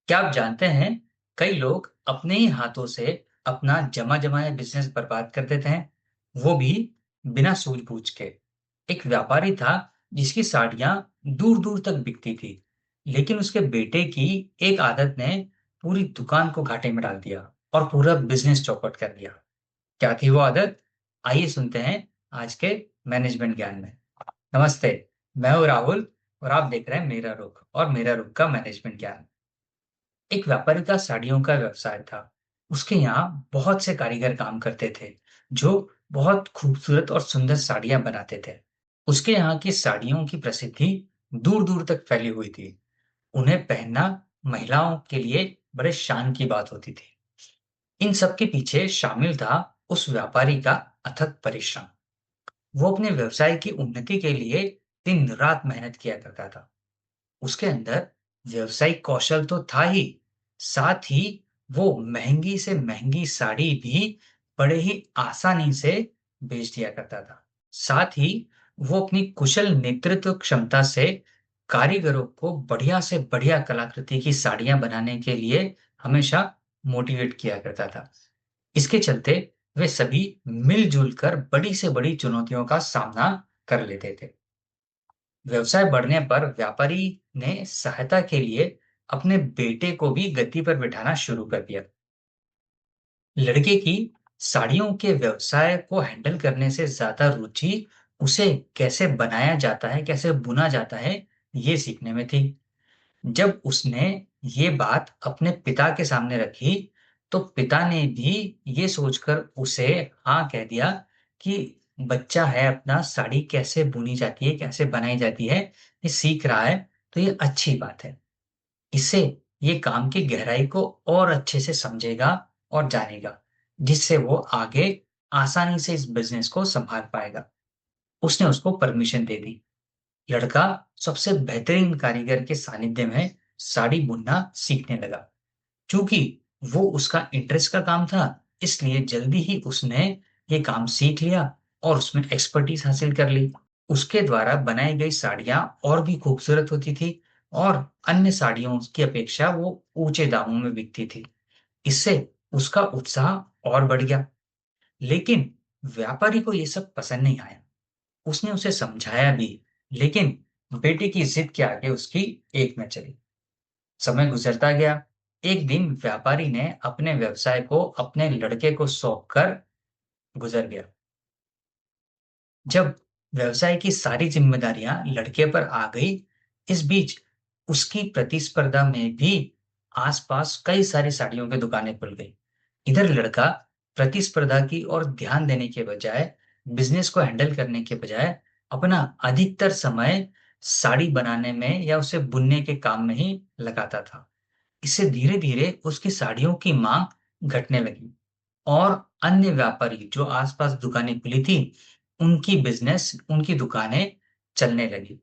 क्या आप जानते हैं कई लोग अपने ही हाथों से अपना जमा जमाया बिजनेस बर्बाद कर देते हैं, वो भी बिना सूझबूझ के। एक व्यापारी था जिसकी साड़ियां दूर दूर तक बिकती थी, लेकिन उसके बेटे की एक आदत ने पूरी दुकान को घाटे में डाल दिया और पूरा बिजनेस चौपट कर दिया। क्या थी वो आदत? आइए सुनते हैं आज के मैनेजमेंट ज्ञान में। नमस्ते, मैं हूँ राहुल और आप देख रहे हैं मेरा रुख और मेरा रुख का मैनेजमेंट ज्ञान। एक व्यापारी का साड़ियों का व्यवसाय था। उसके यहाँ बहुत से कारीगर काम करते थे, जो बहुत खूबसूरत और सुंदर साड़ियाँ बनाते थे। उसके यहाँ की साड़ियों की प्रसिद्धि दूर-दूर तक फैली हुई थी। उन्हें पहनना महिलाओं के लिए बड़े शान की बात होती थी। इन सब के पीछे शामिल था उस व्यापारी का अथक परिश्रम। वो अपने व्यवसाय की उन्नति के लिए दिन-रात मेहनत किया करता था। उसके अंदर व्यावसायिक कौशल तो था ही, साथ ही वो महंगी से महंगी साड़ी भी बड़े ही आसानी से बेच दिया करता था। साथ ही वो अपनी कुशल नेतृत्व क्षमता से कारीगरों को बढ़िया से बढ़िया कलाकृति की साड़ियाँ बनाने के लिए हमेशा मोटिवेट किया करता था। इसके चलते वे सभी मिल-जुल कर बड़ी से बड़ी चुनौतियों का सामना कर लेते थे। व्यवसाय बढ़ने पर व्यापारी ने सहायता के लिए अपने बेटे को भी गद्दी पर बिठाना शुरू कर दिया। लड़के की साड़ियों के व्यवसाय को हैंडल करने से ज्यादा रुचि उसे कैसे बनाया जाता है, कैसे बुना जाता है, ये सीखने में थी। जब उसने ये बात अपने पिता के सामने रखी, तो पिता ने भी ये सोचकर उसे हाँ कह दिया कि बच्चा है अपना, साड़ी कैसे बुनी जाती है, कैसे बनाई जाती है, ये सीख रहा है, तो ये अच्छी बात है। इससे ये काम की गहराई को और अच्छे से समझेगा और जानेगा, जिससे वो आगे आसानी से इस बिज़नेस को सँभाल पाएगा। उसने उसको परमिशन दे दी। लड़का सबसे बेहतरीन कारीगर के सानिध्य में साड़ी बुनना सीखने लगा। चूंकि वो उसका इंटरेस्ट का काम था, इसलिए जल्दी ही उसने ये काम सीख लिया और उसमें एक्सपर्टीज हासिल कर ली। उसके द्वारा बनाई गई साड़ियां और भी खूबसूरत होती थी और अन्य साड़ियों की अपेक्षा वो ऊंचे दामों में बिकती थी। इससे उसका उत्साह और बढ़ गया। लेकिन व्यापारी को ये सब पसंद नहीं आया। उसने उसे समझाया भी, लेकिन बेटे की जिद के आगे उसकी एक न चली। समय गुजरता गया। एक दिन व्यापारी ने अपने व्यवसाय को अपने लड़के को सौंपकर गुजर गया। जब व्यवसाय की सारी जिम्मेदारियां लड़के पर आ गई, इस बीच उसकी प्रतिस्पर्धा में भी आसपास कई सारी साड़ियों की दुकानें खुल गई। इधर लड़का प्रतिस्पर्धा की ओर ध्यान देने के बजाय, बिजनेस को हैंडल करने के बजाय अपना अधिकतर समय साड़ी बनाने में या उसे बुनने के काम में ही लगाता था। इससे धीरे-धीरे उसकी साड़ियों की मांग घटने लगी और अन्य व्यापारी जो आस-पास दुकानें खुली थी, उनकी दुकानें चलने लगी।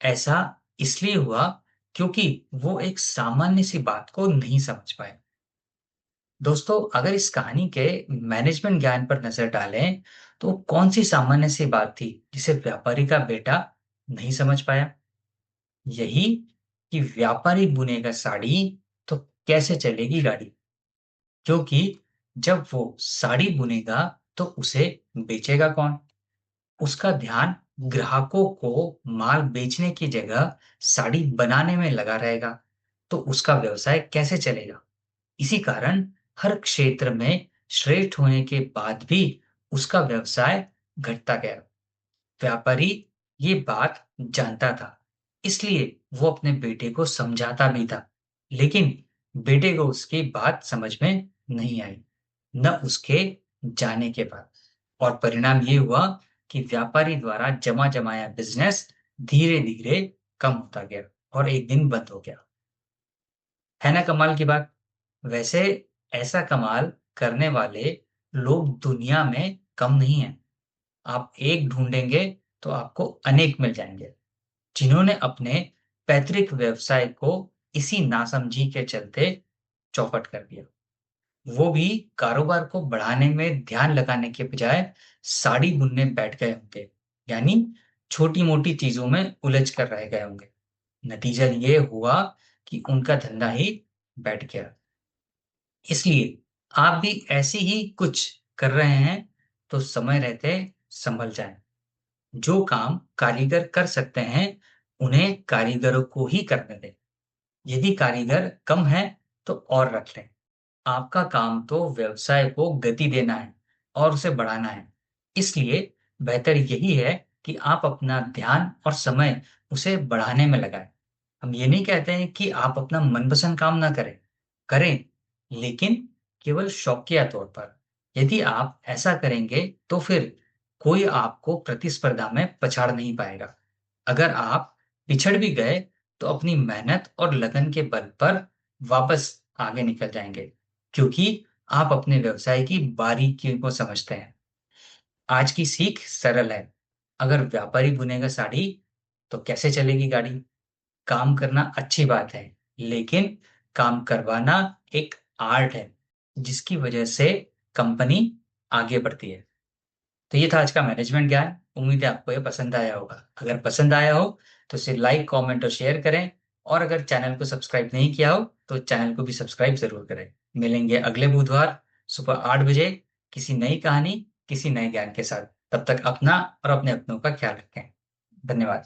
ऐसा इसलिए हुआ क्योंकि वो एक सामान्य सी बात को नहीं समझ पाए। दोस्तों, अगर इस कहानी के मैनेजमेंट ज्ञान पर नजर डालें, तो कौन सी सामान्य सी बात थी जिसे व्यापारी का बेटा नहीं समझ पाया? यही कि व्यापारी बुनेगा साड़ी तो कैसे चलेगी गाड़ी? क्योंकि जब वो साड़ी बुनेगा तो उसे बेचेगा कौन? उसका ध्यान ग्राहकों को माल बेचने की जगह साड़ी बनाने में लगा रहेगा, तो उसका व्यवसाय कैसे चलेगा? इसी कारण हर क्षेत्र में श्रेष्ठ होने के बाद भी उसका व्यवसाय घटता गया। व्यापारी ये बात जानता था, इसलिए वो अपने बेटे को समझाता भी था, लेकिन बेटे को उसकी बात समझ में नहीं आई, न उसके जाने के बाद। और परिणाम ये हुआ कि व्यापारी द्वारा जमा जमाया बिजनेस धीरे-धीरे कम होता गया और एक दिन बंद हो गया। है ना कमाल की बात? वैसे ऐसा कमाल करने वाले लोग दुनिया में कम नहीं हैं। आप एक ढूँढेंगे तो आपको अनेक मिल जाएँगे, जिन्होंने अपने पैतृक व्यवसाय को इसी नासमझी के चलते चौपट कर दिया। वो भी कारोबार को बढ़ाने में ध्यान लगाने के बजाय साड़ी बुनने बैठ गए होंगे, यानी छोटी-मोटी चीज़ों में उलझ कर रह गए होंगे। नतीजा ये हुआ कि उनका धंधा ही बैठ गया। इसलिए आप भी ऐसे ही कुछ कर रहे हैं तो समय रहते संभल जाएं। जो काम कारीगर कर सकते हैं उन्हें कारीगरों को ही करने दें। यदि कारीगर कम है तो और रख लें। आपका काम तो व्यवसाय को गति देना है और उसे बढ़ाना है। इसलिए बेहतर यही है कि आप अपना ध्यान और समय उसे बढ़ाने में लगाएं। हम ये नहीं कहते हैं कि आप अपना मनपसंद काम ना करें, करें, लेकिन केवल शौकिया तौर पर। यदि आप ऐसा करेंगे तो फिर कोई आपको प्रतिस्पर्धा में पछाड़ नहीं पाएगा। अगर आप पिछड़ भी गए तो अपनी मेहनत और लगन के बल पर वापस आगे निकल जाएंगे, क्योंकि आप अपने व्यवसाय की बारीकियों को समझते हैं। आज की सीख सरल है। अगर व्यापारी बुनेगा साड़ी तो कैसे चलेगी गाड़ी? काम करना अच्छी बात है, लेकिन काम करवाना एक आर्ट है, जिसकी वजह से कंपनी आगे बढ़ती है। तो ये था आज का मैनेजमेंट ज्ञान। उम्मीद है आपको ये पसंद आया होगा। अगर पसंद आया हो तो इसे लाइक, कमेंट और शेयर करें। और अगर चैनल को सब्सक्राइब नहीं किया हो तो चैनल को भी सब्सक्राइब जरूर करें। मिलेंगे अगले बुधवार सुबह 8 बजे किसी नई कहानी, किसी नए ज्ञान के साथ। तब तक अपना और अपने अपनों का ख्याल रखें। धन्यवाद।